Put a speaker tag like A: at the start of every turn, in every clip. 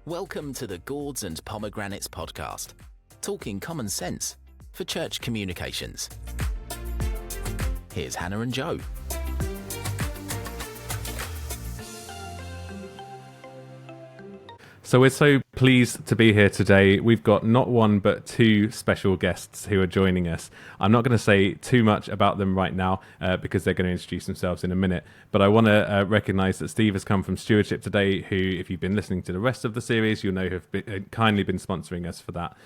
A: Welcome to the Gourds and Pomegranates podcast, talking common sense for church communications. Here's Hannah and Joe.
B: So we're so pleased to be here today. We've got not one but two special guests who are joining us. I'm not going to say too much about them right now because they're going to introduce themselves in a minute. But I want to recognise that Steve has come from Stewardship today, who, if you've been listening to the rest of the series, you'll know have kindly been sponsoring us for that.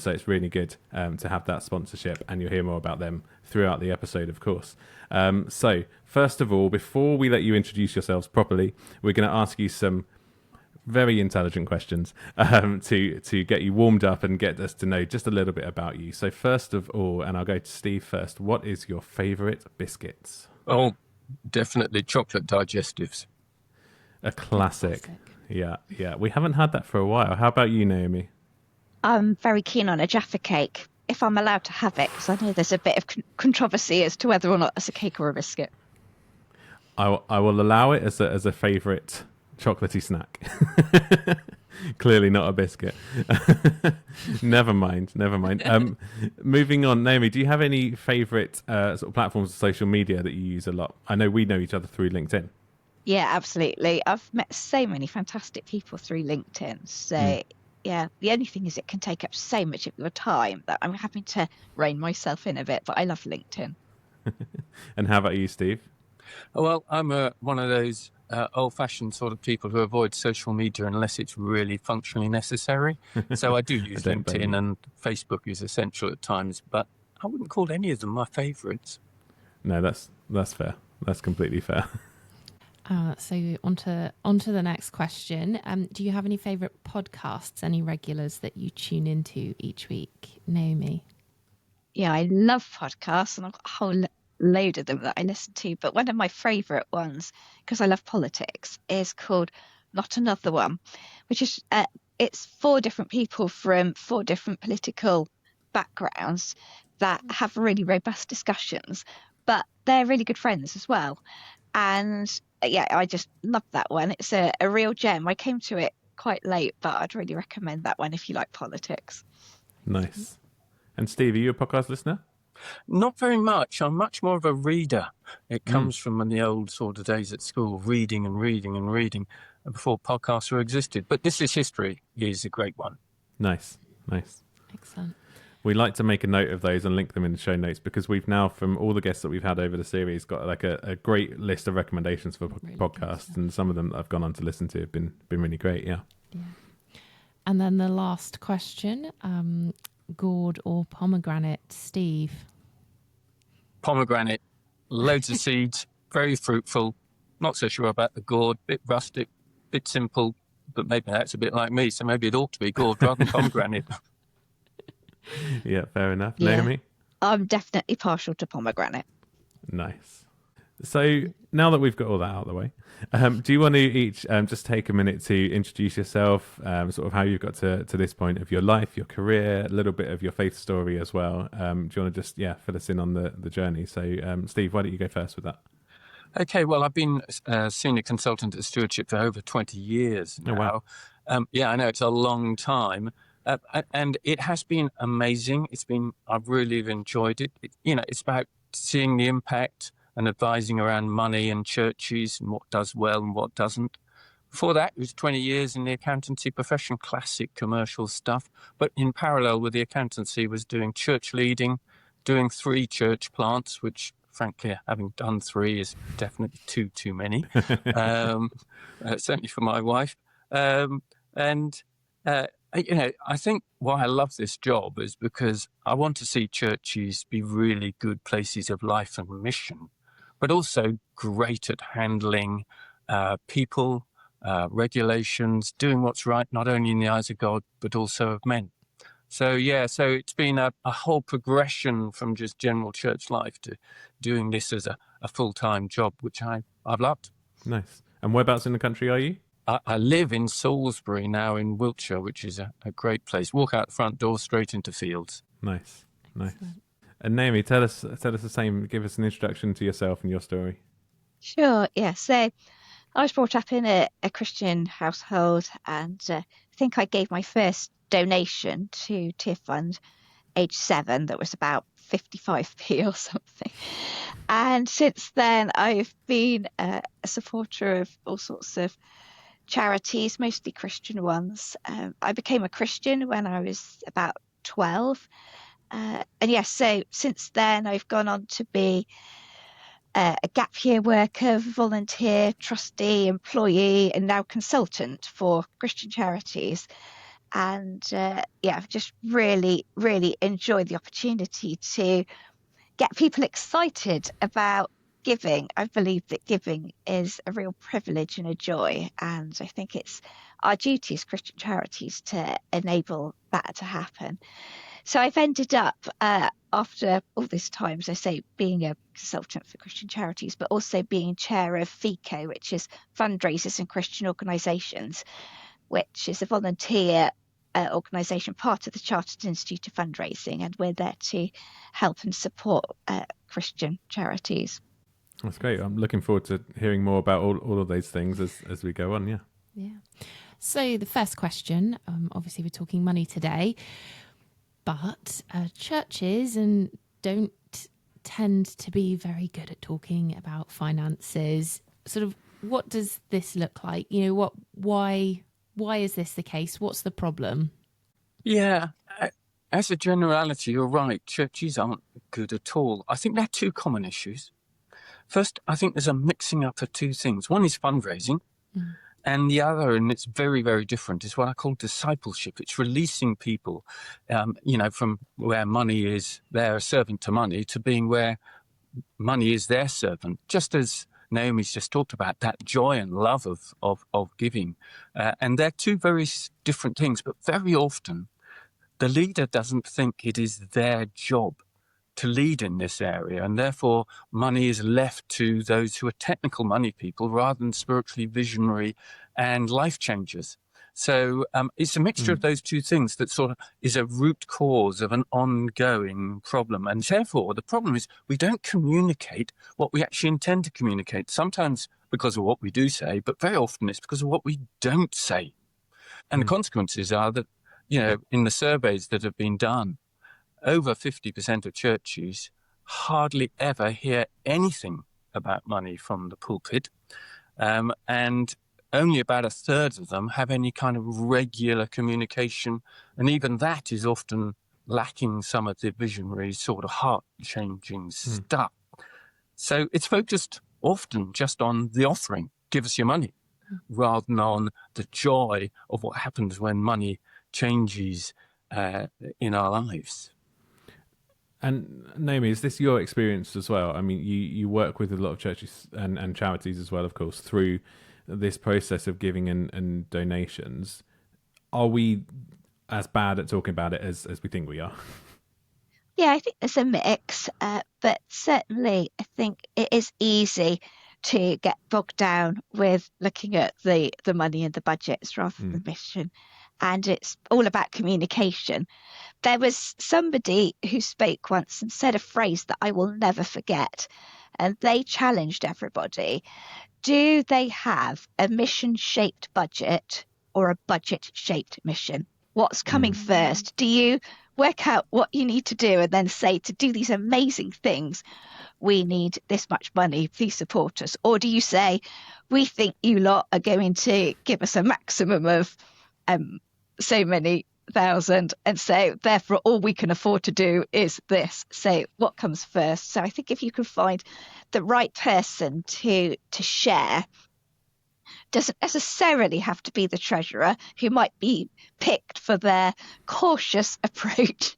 B: So it's really good to have that sponsorship, and you'll hear more about them throughout the episode, of course. So first of all, before we let you introduce yourselves properly, we're going to ask you some very intelligent questions to get you warmed up and get us to know just a little bit about you. So first of all, and I'll go to Steve first, what is your favourite biscuits?
C: Oh, definitely chocolate digestives.
B: A classic. Yeah. We haven't had that for a while. How about you, Naomi?
D: I'm very keen on a Jaffa cake, if I'm allowed to have it, because I know there's a bit of controversy as to whether or not it's a cake or a biscuit.
B: I will allow it as a favourite chocolatey snack. Clearly not a biscuit. Never mind. Moving on, Naomi, do you have any favourite sort of platforms of social media that you use a lot? I know we know each other through LinkedIn.
D: Yeah, absolutely. I've met so many fantastic people through LinkedIn. So yeah, the only thing is it can take up so much of your time that I'm having to rein myself in a bit, but I love LinkedIn.
B: And how about you, Steve?
C: Well, I'm one of those old-fashioned sort of people who avoid social media unless it's really functionally necessary. So I do use LinkedIn, and Facebook is essential at times, but I wouldn't call any of them my favourites.
B: No, that's fair. That's completely fair.
E: So on to the next question. Do you have any favourite podcasts, any regulars that you tune into each week, Naomi?
D: Yeah, I love podcasts, and I've got a whole load of them that I listen to, but one of my favourite ones, because I love politics, is called Not Another One, which is it's 4 different people from 4 different political backgrounds that have really robust discussions, but they're really good friends as well. And yeah, I just love that one. It's a real gem. I came to it quite late, but I'd really recommend that one if you like politics.
B: Nice. And Steve, are you a podcast listener?
C: Not very much. I'm much more of a reader. It comes from the old sort of days at school, reading before podcasts were existed. But This Is History is a great one.
B: Nice.
E: Excellent.
B: We like to make a note of those and link them in the show notes, because we've now, from all the guests that we've had over the series, got like a great list of recommendations for really podcasts, and some of them that I've gone on to listen to have been really great. Yeah.
E: And then the last question, gourd or pomegranate, Steve?
C: Pomegranate, loads of seeds, very fruitful. Not so sure about the gourd, bit rustic, bit simple, but maybe that's a bit like me, so maybe it ought to be gourd rather than pomegranate.
B: Yeah, fair enough.
D: Yeah.
B: Naomi?
D: I'm definitely partial to pomegranate.
B: Nice. So now that we've got all that out of the way, do you want to each just take a minute to introduce yourself, sort of how you've got to this point of your life, your career, a little bit of your faith story as well? Do you want to just, fill us in on the journey? So, Steve, why don't you go first with that?
C: Okay, well, I've been a senior consultant at Stewardship for over 20 years now.
B: Oh, wow.
C: I know it's a long time. And it has been amazing. I've really enjoyed it. It's about seeing the impact and advising around money and churches and what does well and what doesn't. Before that, it was 20 years in the accountancy profession, classic commercial stuff. But in parallel with the accountancy was doing church leading, doing 3 church plants, which frankly, having done 3 is definitely too many, certainly for my wife. I think why I love this job is because I want to see churches be really good places of life and mission, but also great at handling people, regulations, doing what's right, not only in the eyes of God, but also of men. So it's been a whole progression from just general church life to doing this as a full-time job, which I've loved.
B: Nice. And whereabouts in the country are you?
C: I live in Salisbury now in Wiltshire, which is a great place. Walk out the front door, straight into fields.
B: Nice. And Naomi, tell us the same. Give us an introduction to yourself and your story.
D: Sure, yeah. So I was brought up in a Christian household, and think I gave my first donation to Tear Fund age 7 that was about 55p or something. And since then, I've been a supporter of all sorts of charities, mostly Christian ones. I became a Christian when I was about 12. And yes, so since then, I've gone on to be a gap year worker, volunteer, trustee, employee, and now consultant for Christian charities. And I've just really, really enjoyed the opportunity to get people excited about giving. I believe that giving is a real privilege and a joy, and I think it's our duty as Christian charities to enable that to happen. So I've ended up, after all this time, as I say, being a consultant for Christian charities, but also being chair of FICO, which is Fundraisers in Christian Organisations, which is a volunteer organisation, part of the Chartered Institute of Fundraising, and we're there to help and support Christian charities.
B: That's great. I'm looking forward to hearing more about all of those things as we go on. Yeah.
E: So the first question, obviously we're talking money today, but churches don't tend to be very good at talking about finances. Sort of, what does this look like? You know, why is this the case? What's the problem?
C: Yeah, as a generality, you're right. Churches aren't good at all. I think there are two common issues. First, I think there's a mixing up of two things. One is fundraising, and the other, and it's very, very different, is what I call discipleship. It's releasing people, from where money is their servant to money, to being where money is their servant. Just as Naomi's just talked about, that joy and love of giving. And they're two very different things, but very often the leader doesn't think it is their job to lead in this area, and therefore money is left to those who are technical money people rather than spiritually visionary and life changers. So it's a mixture of those two things that sort of is a root cause of an ongoing problem. And therefore, the problem is we don't communicate what we actually intend to communicate, sometimes because of what we do say, but very often it's because of what we don't say. And the consequences are that, in the surveys that have been done, over 50% of churches hardly ever hear anything about money from the pulpit. And only about a third of them have any kind of regular communication. And even that is often lacking some of the visionary sort of heart-changing stuff. So it's focused often just on the offering, give us your money, rather than on the joy of what happens when money changes in our lives.
B: And Naomi, is this your experience as well? I mean, you work with a lot of churches and charities as well, of course, through this process of giving and donations. Are we as bad at talking about it as we think we are?
D: Yeah, I think there's a mix, but certainly I think it is easy to get bogged down with looking at the money and the budgets rather than the mission. And it's all about communication. There was somebody who spoke once and said a phrase that I will never forget. And they challenged everybody. Do they have a mission-shaped budget or a budget-shaped mission? What's coming first? Do you work out what you need to do and then say, to do these amazing things, we need this much money, please support us? Or do you say, we think you lot are going to give us a maximum of so many thousand, and so therefore all we can afford to do is this. So what comes first? So I think if you can find the right person to share, doesn't necessarily have to be the treasurer, who might be picked for their cautious approach,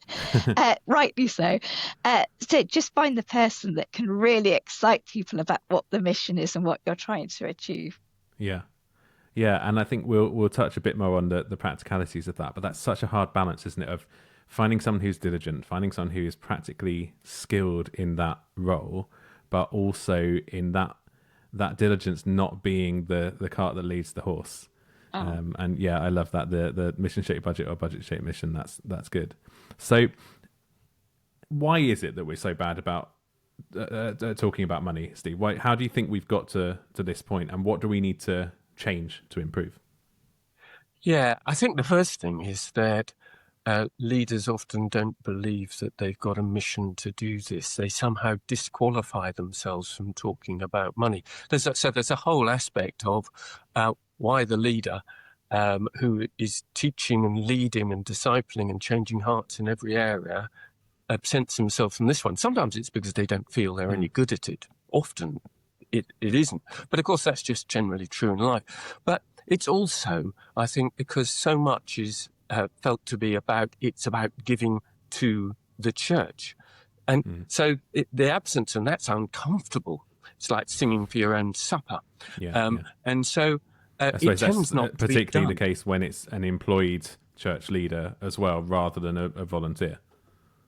D: rightly so. So just find the person that can really excite people about what the mission is and what you're trying to achieve.
B: Yeah, and I think we'll touch a bit more on the practicalities of that, but that's such a hard balance, isn't it, of finding someone who's diligent, finding someone who is practically skilled in that role, but also in that diligence not being the cart that leads the horse. And yeah, I love that, the mission-shaped budget or budget-shaped mission, that's good. So why is it that we're so bad about talking about money, Steve? How do you think we've got to this point, and what do we need to change to improve?
C: Yeah, I think the first thing is that leaders often don't believe that they've got a mission to do this. They somehow disqualify themselves from talking about money. So there's a whole aspect of why the leader who is teaching and leading and discipling and changing hearts in every area absents himself from this one. Sometimes it's because they don't feel they're any good at it. Often it isn't. But of course, that's just generally true in life. But it's also, I think, because so much is felt to be about giving to the church. And so the absence of that's uncomfortable. It's like singing for your own supper. And so
B: I
C: it
B: suppose
C: tends
B: that's
C: not to be
B: particularly
C: done.
B: the case when it's an employed church leader as well, rather than a volunteer.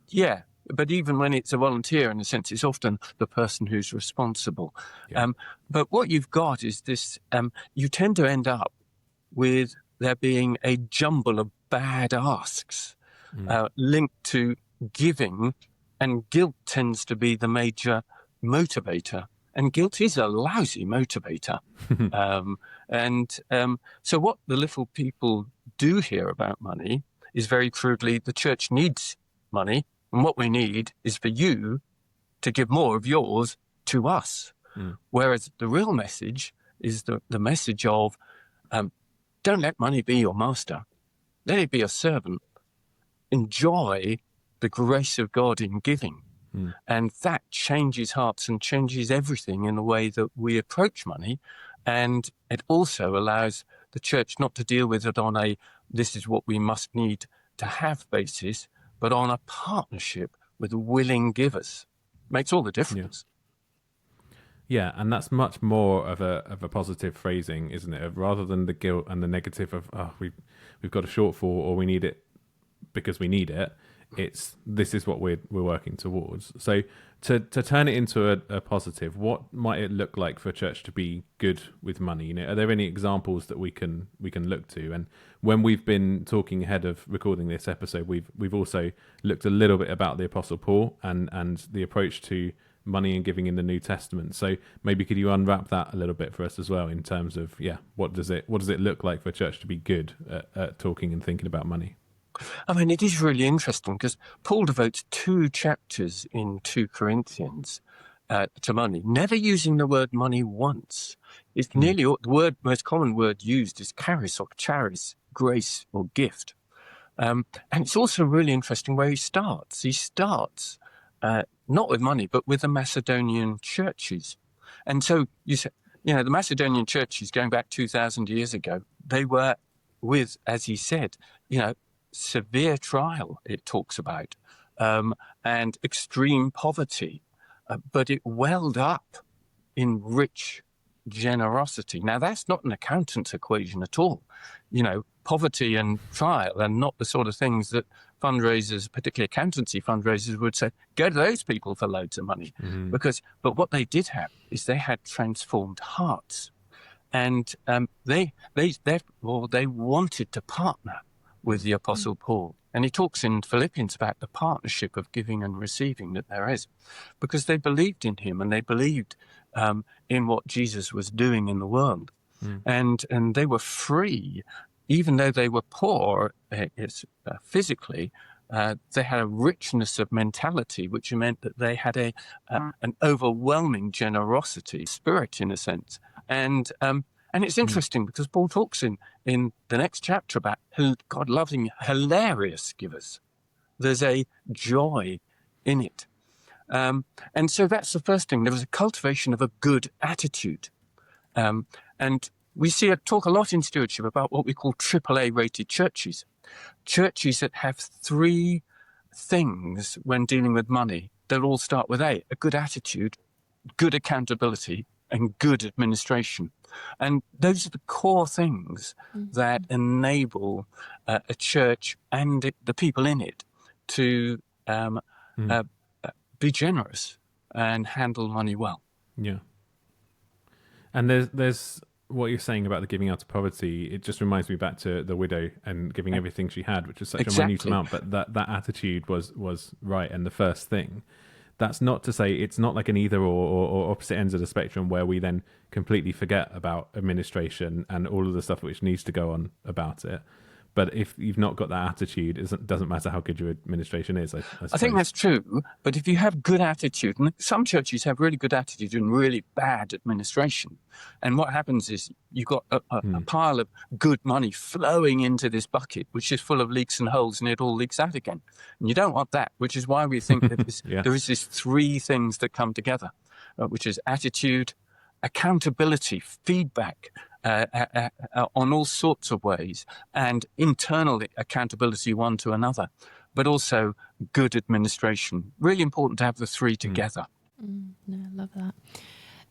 C: Yeah, but even when it's a volunteer, in a sense, it's often the person who's responsible.
B: Yeah.
C: But what you've got is this, you tend to end up with there being a jumble of bad asks linked to giving, and guilt tends to be the major motivator. And guilt is a lousy motivator. So what the little people do here about money is very crudely, the church needs money. And what we need is for you to give more of yours to us. Whereas the real message is the message of don't let money be your master. Let it be a servant. Enjoy the grace of God in giving. And that changes hearts and changes everything in the way that we approach money. And it also allows the church not to deal with it on a this is what we must need to have basis, but on a partnership with willing givers. Makes all the difference.
B: Yeah, and that's much more of a positive phrasing, isn't it? Rather than the guilt and the negative of we've got a shortfall or we need it because we need it. It's this is what we're working towards. So to turn it into a positive, what might it look like for a church to be good with money? You know, are there any examples that we can look to? And when we've been talking ahead of recording this episode, we've also looked a little bit about the Apostle Paul and the approach to money and giving in the New Testament. So maybe could you unwrap that a little bit for us as well in terms of what does it look like for a church to be good at talking and thinking about money?
C: I mean, it is really interesting because Paul devotes 2 chapters in 2 Corinthians to money, never using the word money once. It's nearly the most common word used is charis or charis, grace or gift. And it's also really interesting where he starts. He starts not with money, but with the Macedonian churches. And so you say, the Macedonian churches going back 2,000 years ago, they were with, as he said, severe trial, it talks about, and extreme poverty, but it welled up in rich generosity. Now, that's not an accountant's equation at all. Poverty and trial are not the sort of things that fundraisers, particularly accountancy fundraisers, would say, go to those people for loads of money. But what they did have is they had transformed hearts. And they wanted to partner with the Apostle Paul. And he talks in Philippians about the partnership of giving and receiving that there is, because they believed in him and they believed in what Jesus was doing in the world. And they were free, even though they were poor physically. They had a richness of mentality, which meant that they had an overwhelming generosity spirit, in a sense. And it's interesting because Paul talks in the next chapter about God loving hilarious givers. There's a joy in it. And so that's the first thing. There was a cultivation of a good attitude. And we talk a lot in stewardship about what we call AAA rated churches. Churches that have 3 things when dealing with money that all start with a good attitude, good accountability, and good administration. And those are the core things that enable a church and the people in it to be generous and handle money well.
B: Yeah. And there's what you're saying about the giving out of poverty. It just reminds me back to the widow and giving everything she had, which is such a minute amount, but that attitude was right and the first thing. that's not to say it's not like an either or opposite ends of the spectrum where we then completely forget about administration and all of the stuff which needs to go on about it. But if you've not got that attitude, it doesn't matter how good your administration is. I
C: think that's true. But if you have good attitude, and some churches have really good attitude and really bad administration, and what happens is you've got a pile of good money flowing into this bucket, which is full of leaks and holes, and it all leaks out again. And you don't want that, which is why we think that there is these three things that come together, which is attitude, accountability, feedback, on all sorts of ways, and internal accountability one to another, but also good administration. Really important to have the three together.
E: No, I love that.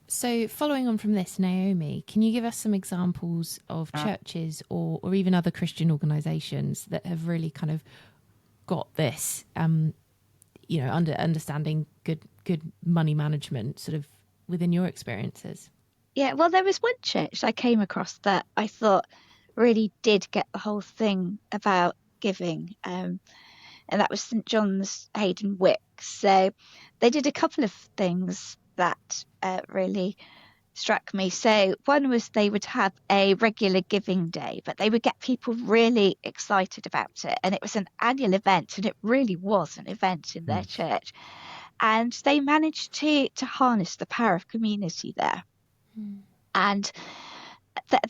E: So following on from this, Naomi, can you give us some examples of churches or even other Christian organisations that have really kind of got this, understanding good money management sort of within your experiences?
D: Yeah, well, there was one church I came across that I thought really did get the whole thing about giving, and that was St John's Hayden Wick. So they did a couple of things that really struck me. So one was they would have a regular giving day, but they would get people really excited about it. And it was an annual event, and it really was an event in their church. And they managed to harness the power of community there. And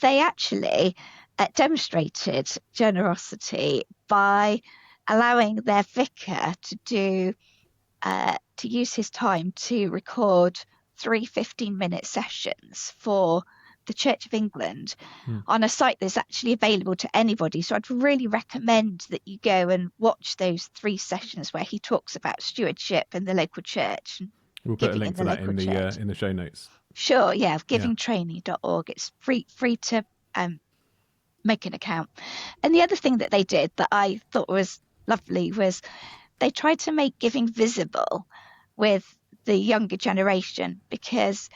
D: they actually demonstrated generosity by allowing their vicar to use his time to record 3 15-minute sessions for the Church of England on a site that's actually available to anybody. So I'd really recommend that you go and watch those 3 sessions where he talks about stewardship in the local church.
B: We'll put a link to that in the show notes.
D: Sure, yeah, givingtraining.org. It's free to make an account. And the other thing that they did that I thought was lovely was they tried to make giving visible with the younger generation, because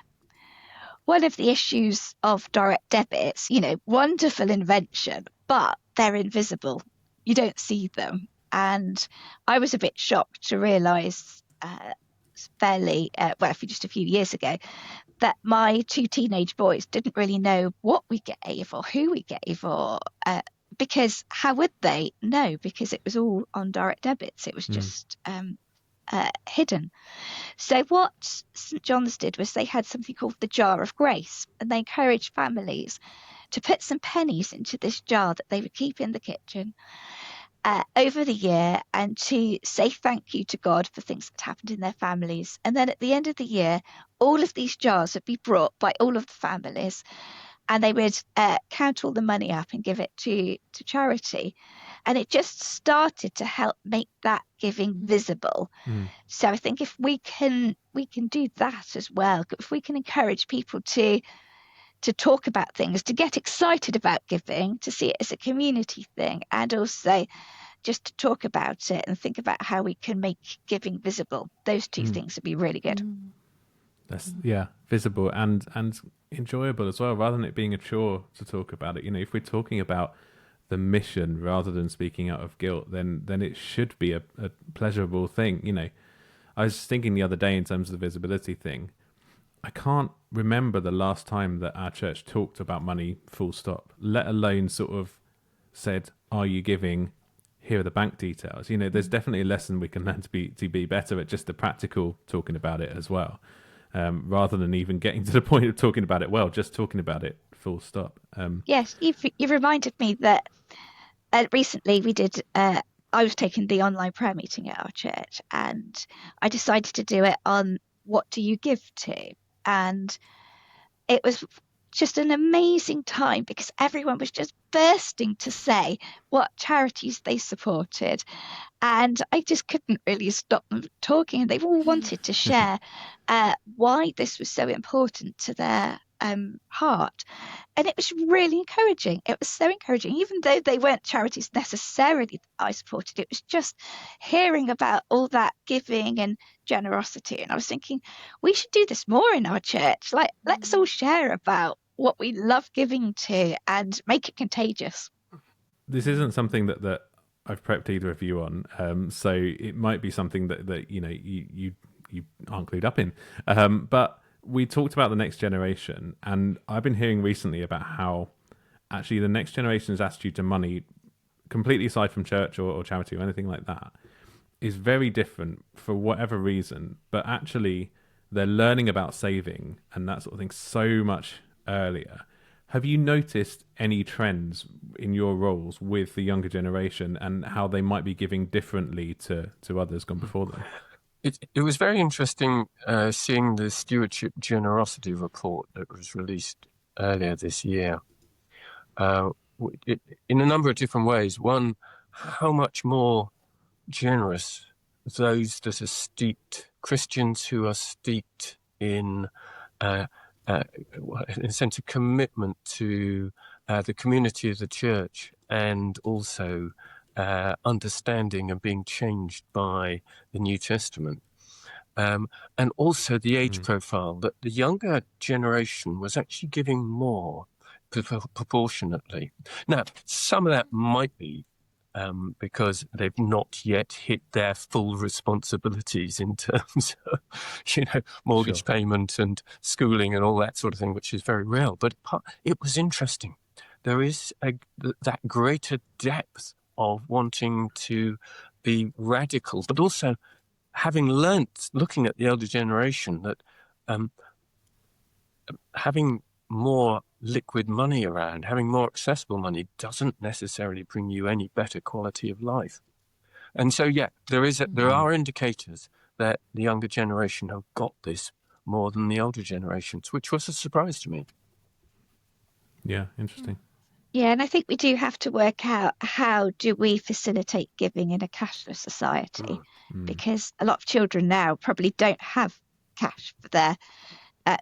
D: one of the issues of direct debits, wonderful invention, but they're invisible. You don't see them. And I was a bit shocked to realise just a few years ago, that my 2 teenage boys didn't really know what we gave or who we gave, or because how would they know? Because it was all on direct debits. It was just hidden. So what St John's did was they had something called the Jar of Grace, and they encouraged families to put some pennies into this jar that they would keep in the kitchen over the year, and to say thank you to God for things that happened in their families. And then at the end of the year, all of these jars would be brought by all of the families, and they would count all the money up and give it to charity. And it just started to help make that giving visible. So I think if we can do that as well, if we can encourage people to talk about things, to get excited about giving, to see it as a community thing, and also just to talk about it and think about how we can make giving visible. Those 2 things would be really good.
B: That's visible and enjoyable as well, rather than it being a chore to talk about it. If we're talking about the mission rather than speaking out of guilt, then it should be a pleasurable thing. I was thinking the other day in terms of the visibility thing, I can't remember the last time that our church talked about money full stop, let alone sort of said, are you giving? Here are the bank details. There's definitely a lesson we can learn to be better at just the practical talking about it as well, rather than even getting to the point of talking about it well, just talking about it full stop.
D: Yes, you've reminded me that recently we did, I was taking the online prayer meeting at our church, and I decided to do it on what do you give to? And it was just an amazing time, because everyone was just bursting to say what charities they supported, and I just couldn't really stop them talking, and they all wanted to share why this was so important to their heart. And it was really encouraging. It was so encouraging, even though they weren't charities necessarily that I supported. It was just hearing about all that giving and generosity, and I was thinking we should do this more in our church. Like, let's all share about what we love giving to and make it contagious.
B: This isn't something that I've prepped either of you on, so it might be something that you you aren't clued up in. But we talked about the next generation, and I've been hearing recently about how actually the next generation's attitude to money, completely aside from church or charity or anything like that, is very different for whatever reason. But actually, they're learning about saving and that sort of thing so much earlier. Have you noticed any trends in your roles with the younger generation and how they might be giving differently to others gone before them?
C: It was very interesting seeing the Stewardship Generosity report that was released earlier this year. In a number of different ways. One, how much more generous those that are steeped, Christians who are steeped in a sense of commitment to the community of the church, and also understanding and being changed by the New Testament. And also the age profile, that the younger generation was actually giving more proportionately. Now, some of that might be because they've not yet hit their full responsibilities in terms of, mortgage payment and schooling and all that sort of thing, which is very real. But it was interesting. There is that greater depth of wanting to be radical, but also having learnt, looking at the elder generation, that having more liquid money around, having more accessible money, doesn't necessarily bring you any better quality of life. And so, there are indicators that the younger generation have got this more than the older generations, which was a surprise to me.
B: Yeah, interesting.
D: Yeah, and I think we do have to work out, how do we facilitate giving in a cashless society? Because a lot of children now probably don't have cash for their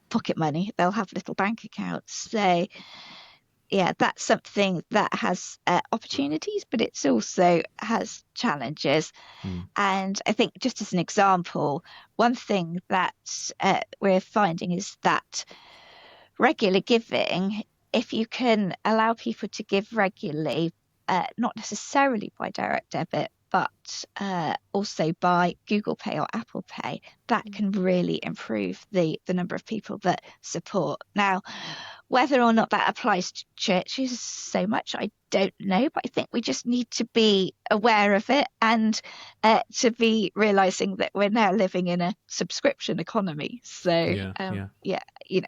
D: pocket money. They'll have little bank accounts. So, yeah, that's something that has opportunities, but it's also has challenges. And I think, just as an example, one thing that we're finding is that regular giving, if you can allow people to give regularly, not necessarily by direct debit, but also by Google Pay or Apple Pay, that can really improve the number of people that support. Now, whether or not that applies to churches so much, I don't know, but I think we just need to be aware of it, and to be realizing that we're now living in a subscription economy. So,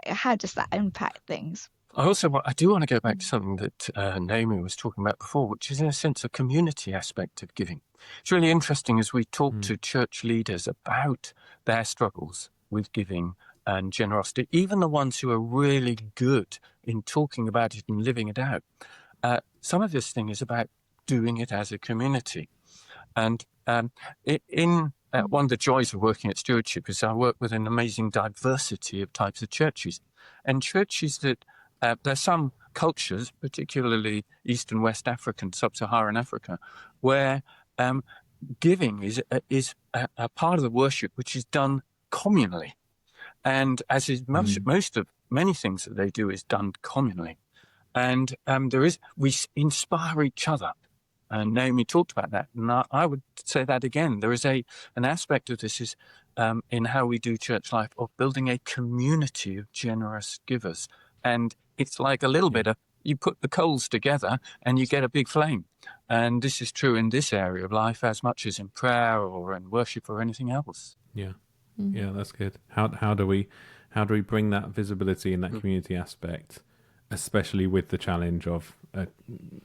D: how does that impact things?
C: I do want to go back to something that Naomi was talking about before, which is, in a sense, a community aspect of giving. It's really interesting as we talk to church leaders about their struggles with giving and generosity, even the ones who are really good in talking about it and living it out. Some of this thing is about doing it as a community. And one of the joys of working at Stewardship is I work with an amazing diversity of types of churches. And churches that there's some cultures, particularly East and West African, Sub-Saharan Africa, where giving is a part of the worship which is done communally, and as is most of many things that they do is done communally, and we inspire each other. And Naomi talked about that, and I would say that again. There is an aspect of this is in how we do church life, of building a community of generous givers. And it's like a little bit of, you put the coals together and you get a big flame. And this is true in this area of life as much as in prayer or in worship or anything else.
B: Yeah. Yeah, that's good. How do we bring that visibility in that community aspect, especially with the challenge of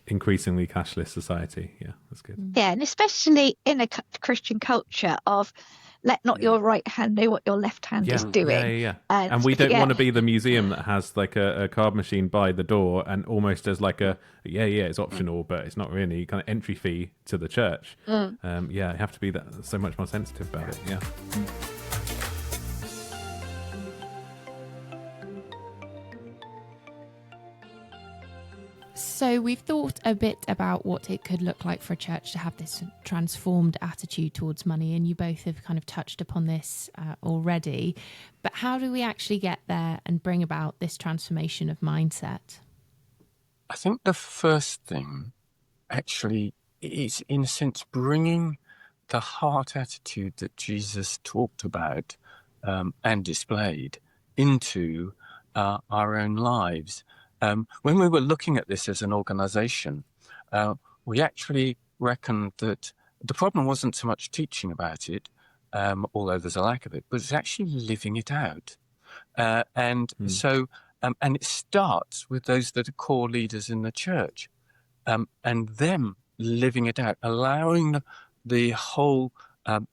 B: increasingly cashless society? Yeah, that's good.
D: Yeah, and especially in a Christian culture of, let not your right hand know what your left hand is doing.
B: Yeah. And we don't want to be the museum that has like a card machine by the door and almost as like it's optional, but it's not really, kind of entry fee to the church. You have to be so much more sensitive about it. Yeah.
E: So we've thought a bit about what it could look like for a church to have this transformed attitude towards money, and you both have kind of touched upon this already. But how do we actually get there and bring about this transformation of mindset?
C: I think the first thing actually is, in a sense, bringing the heart attitude that Jesus talked about and displayed into our own lives. When we were looking at this as an organization, we actually reckoned that the problem wasn't so much teaching about it, although there's a lack of it, but it's actually living it out. And it starts with those that are core leaders in the church, and them living it out, allowing the whole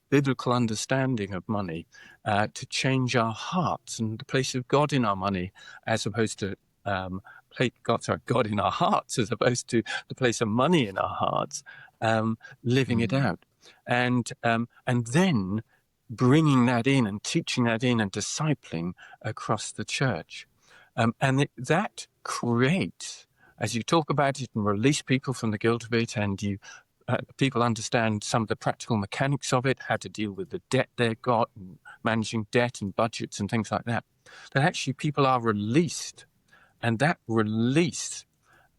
C: biblical understanding of money to change our hearts and the place of God in our money, as opposed to God in our hearts, as opposed to the place of money in our hearts, living it out, and then bringing that in and teaching that in and discipling across the church, that creates, as you talk about it and release people from the guilt of it, and you people understand some of the practical mechanics of it, how to deal with the debt they've got, and managing debt and budgets and things like that, that actually people are released. And that release,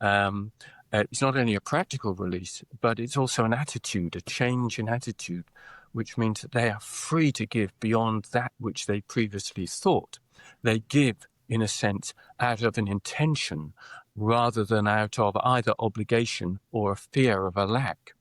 C: it's not only a practical release, but it's also an attitude, a change in attitude, which means that they are free to give beyond that which they previously thought. They give, in a sense, out of an intention rather than out of either obligation or a fear of a lack.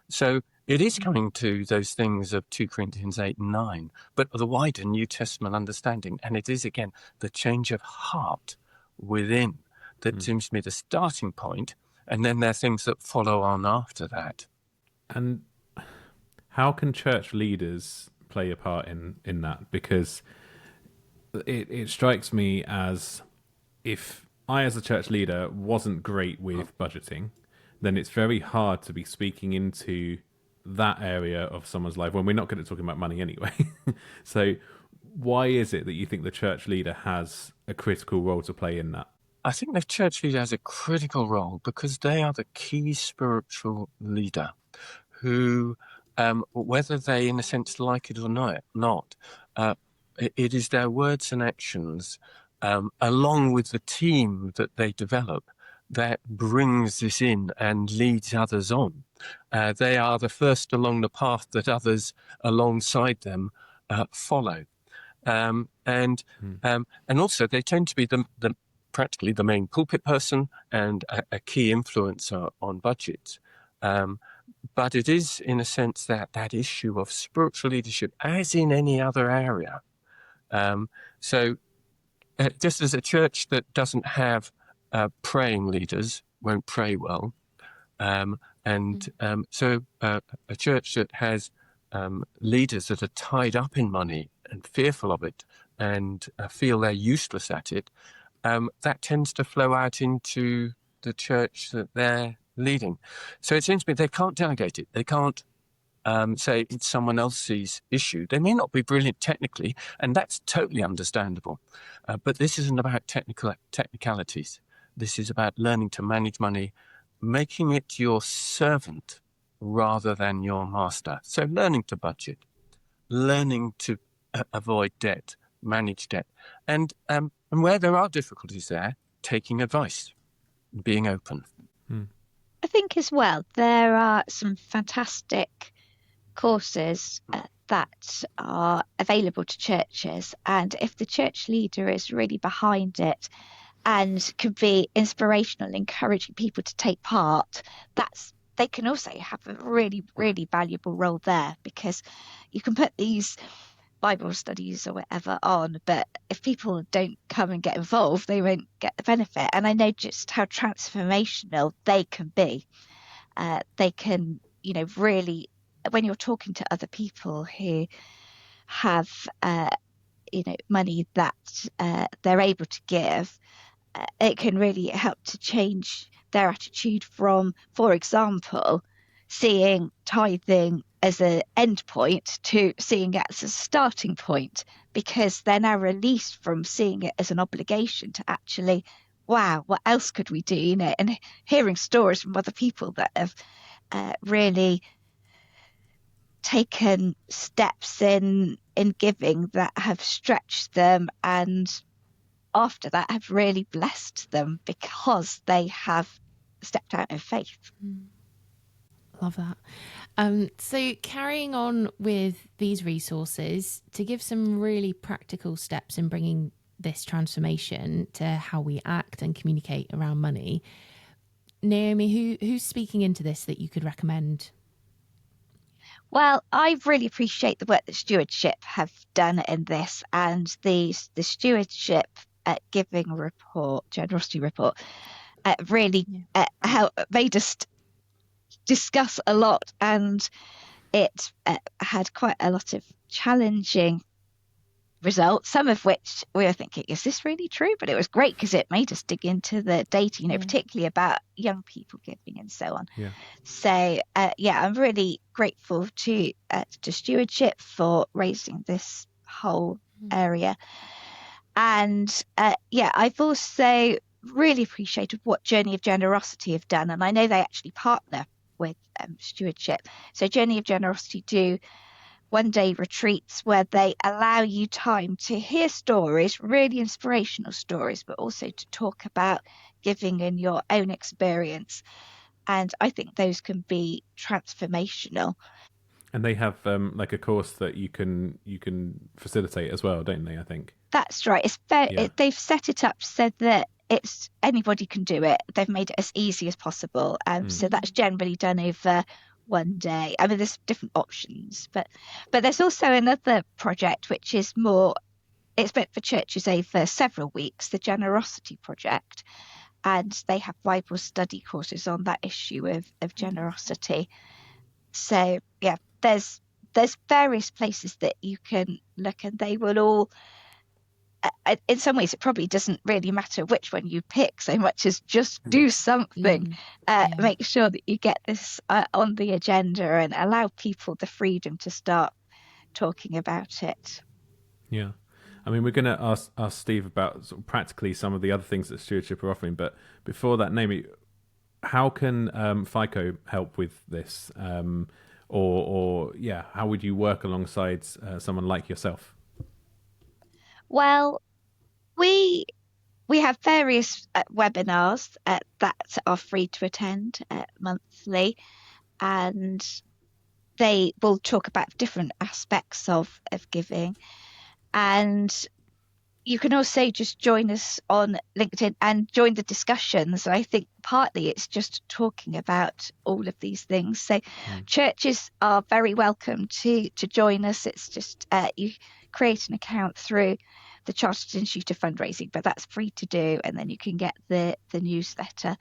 C: So it is coming to those things of 2 Corinthians 8 and 9, but the wider New Testament understanding. And it is, again, the change of heart within that seems to be the starting point, and then there are things that follow on after that.
B: And how can church leaders play a part in that? Because it strikes me as if I, as a church leader, wasn't great with budgeting, then it's very hard to be speaking into that area of someone's life when we're not good at talking about money anyway. So why is it that you think the church leader has a critical role to play in that?
C: I think the church leader has a critical role because they are the key spiritual leader who, whether they, in a sense, like it or not, it is their words and actions, along with the team that they develop, that brings this in and leads others on. They are the first along the path that others alongside them follow. And also they tend to be the practically the main pulpit person and a key influencer on budgets. But it is, in a sense, that issue of spiritual leadership, as in any other area. So just as a church that doesn't have praying leaders won't pray well. So a church that has leaders that are tied up in money and fearful of it and feel they're useless at it, that tends to flow out into the church that they're leading. So it seems to me they can't delegate it. They can't say it's someone else's issue. They may not be brilliant technically, and that's totally understandable. But this isn't about technicalities. This is about learning to manage money, making it your servant rather than your master. So learning to budget, learning to avoid debt, manage debt, and where there are difficulties there, taking advice, being open.
D: I think as well, there are some fantastic courses that are available to churches, and if the church leader is really behind it and can be inspirational, encouraging people to take part, they can also have a really, really valuable role there, because you can put these Bible studies or whatever on, but if people don't come and get involved, they won't get the benefit. And I know just how transformational they can be. They can, really, when you're talking to other people who have, money that they're able to give, it can really help to change their attitude from, for example, seeing tithing as an end point to seeing it as a starting point, because they're now released from seeing it as an obligation to actually, wow, what else could we do? And hearing stories from other people that have really taken steps in giving that have stretched them, and after that have really blessed them because they have stepped out in faith.
E: Love that. So carrying on with these resources to give some really practical steps in bringing this transformation to how we act and communicate around money. Naomi, who's speaking into this that you could recommend?
D: Well, I really appreciate the work that Stewardship have done in this, and the Stewardship Giving report, generosity report, really made us discuss a lot, and it had quite a lot of challenging results, some of which we were thinking, is this really true? But it was great because it made us dig into the data, particularly about young people giving and so on.
B: Yeah.
D: So, I'm really grateful to Stewardship for raising this whole area. And I've also really appreciated what Journey of Generosity have done. And I know they actually partner with Stewardship. So Journey of Generosity do one-day retreats where they allow you time to hear stories, really inspirational stories, but also to talk about giving in your own experience. And I think those can be transformational.
B: And they have like a course that you can facilitate as well, don't they? I think
D: that's right. They've set it up so that it's anybody can do it. They've made it as easy as possible. So that's generally done over one day. I mean, there's different options, but there's also another project which is it's meant for churches over several weeks, the Generosity Project, and they have Bible study courses on that issue of generosity. So there's various places that you can look, and they will all, in some ways, it probably doesn't really matter which one you pick so much as just do something. Make sure that you get this on the agenda and allow people the freedom to start talking about it.
B: Yeah. I mean, we're going to ask Steve about sort of practically some of the other things that Stewardship are offering. But before that, Naomi, how can FICO help with this? Or how would you work alongside someone like yourself?
D: Well, we have various webinars that are free to attend monthly, and they will talk about different aspects of giving. And you can also just join us on LinkedIn and join the discussions. I think partly it's just talking about all of these things. So churches are very welcome to join us. It's just you create an account through the Chartered Institute of Fundraising, but that's free to do, and then you can get the newsletter.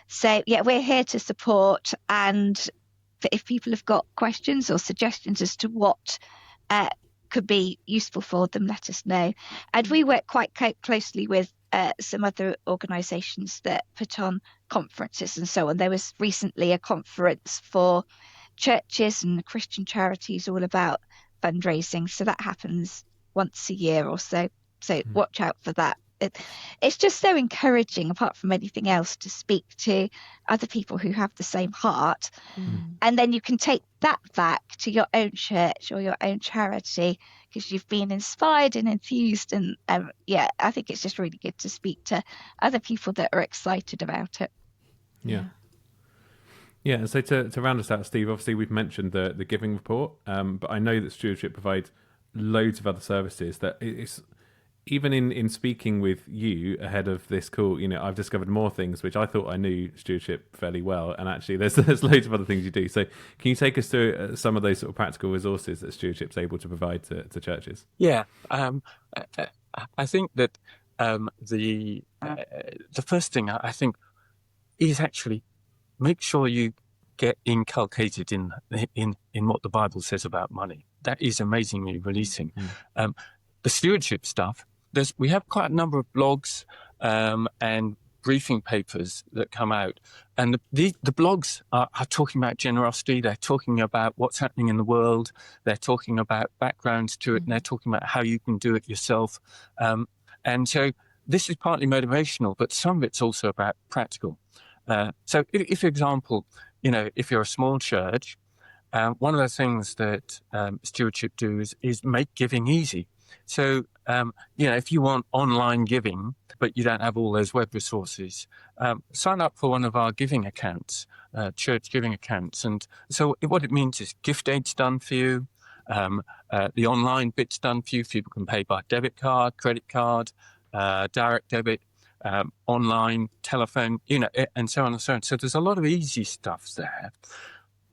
D: So we're here to support, and if people have got questions or suggestions as to what could be useful for them, let us know. And we work quite closely with some other organisations that put on conferences and so on. There was recently a conference for churches and Christian charities all about fundraising, so that happens once a year or so. So watch out for that. It's just so encouraging, apart from anything else, to speak to other people who have the same heart. And then you can take that back to your own church or your own charity because you've been inspired and enthused. And I think it's just really good to speak to other people that are excited about it.
B: Yeah. And so to round us out, Steve, obviously we've mentioned the giving report, but I know that Stewardship provide loads of other services that it's, even in speaking with you ahead of this call, I've discovered more things which I thought I knew Stewardship fairly well, and actually there's loads of other things you do. So can you take us through some of those sort of practical resources that Stewardship's able to provide to churches?
C: Yeah, I think that the first thing I think is actually make sure you get inculcated in what the Bible says about money. That is amazingly releasing. The stewardship stuff. We have quite a number of blogs and briefing papers that come out, and the blogs are talking about generosity. They're talking about what's happening in the world. They're talking about backgrounds to it, and they're talking about how you can do it yourself. And so this is partly motivational, but some of it's also about practical. So if, for example, if you're a small church, one of the things that Stewardship do is make giving easy. So, if you want online giving, but you don't have all those web resources, sign up for one of our giving accounts. church giving accounts. And so what it means is gift aid's done for you. The online bit's done for you. People can pay by debit card, credit card, direct debit, online, telephone, and so on and so on. So there's a lot of easy stuff there.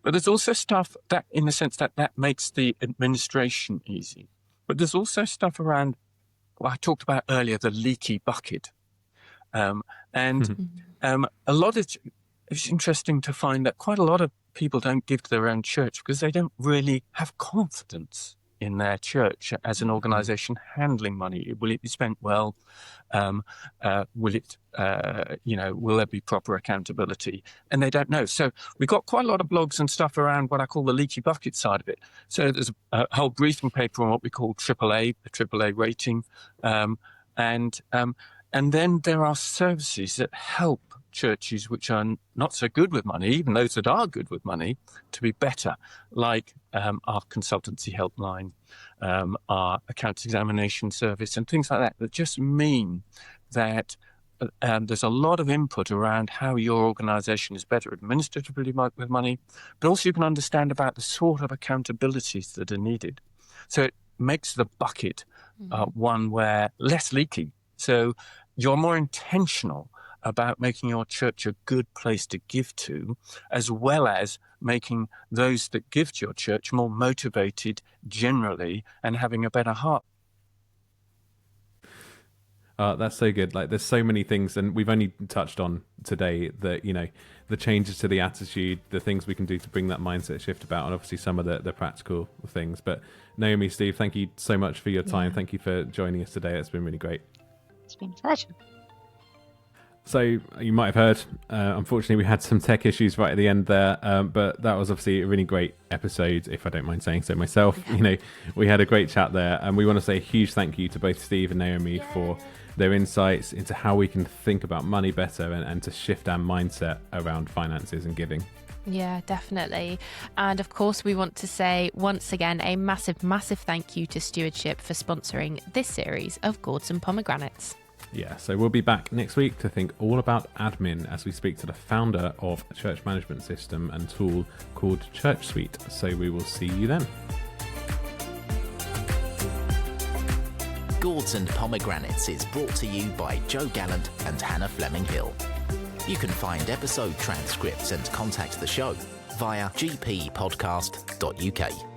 C: But there's also stuff that, in the sense that makes the administration easy. But there's also stuff around what I talked about earlier, the leaky bucket. A lot of it's interesting to find that quite a lot of people don't give to their own church because they don't really have confidence in their church as an organization handling money. Will it be spent well? Will there be proper accountability? And they don't know. So we've got quite a lot of blogs and stuff around what I call the leaky bucket side of it. So there's a whole briefing paper on what we call AAA, the AAA rating. And then there are services that help churches which are not so good with money, even those that are good with money, to be better, like our consultancy helpline, our accounts examination service, and things like that just mean that there's a lot of input around how your organization is better administratively with money, but also you can understand about the sort of accountabilities that are needed. So it makes the bucket one where less leaky. So you're more intentional about making your church a good place to give to, as well as making those that give to your church more motivated generally and having a better heart.
B: That's so good. Like, there's so many things, and we've only touched on today that, the changes to the attitude, the things we can do to bring that mindset shift about, and obviously some of the practical things. But Naomi, Steve, thank you so much for your time. Thank you for joining us today. It's been really great.
D: It's been a pleasure.
B: So you might have heard, unfortunately, we had some tech issues right at the end there, but that was obviously a really great episode, if I don't mind saying so myself. We had a great chat there, and we want to say a huge thank you to both Steve and Naomi for their insights into how we can think about money better and to shift our mindset around finances and giving.
E: Yeah, definitely. And of course, we want to say once again a massive, massive thank you to Stewardship for sponsoring this series of Gourds and Pomegranates.
B: Yeah, so we'll be back next week to think all about admin as we speak to the founder of a church management system and tool called Church Suite. So we will see you then.
A: Gourds and Pomegranates is brought to you by Joe Gallant and Hannah Fleming-Hill. You can find episode transcripts and contact the show via gppodcast.uk.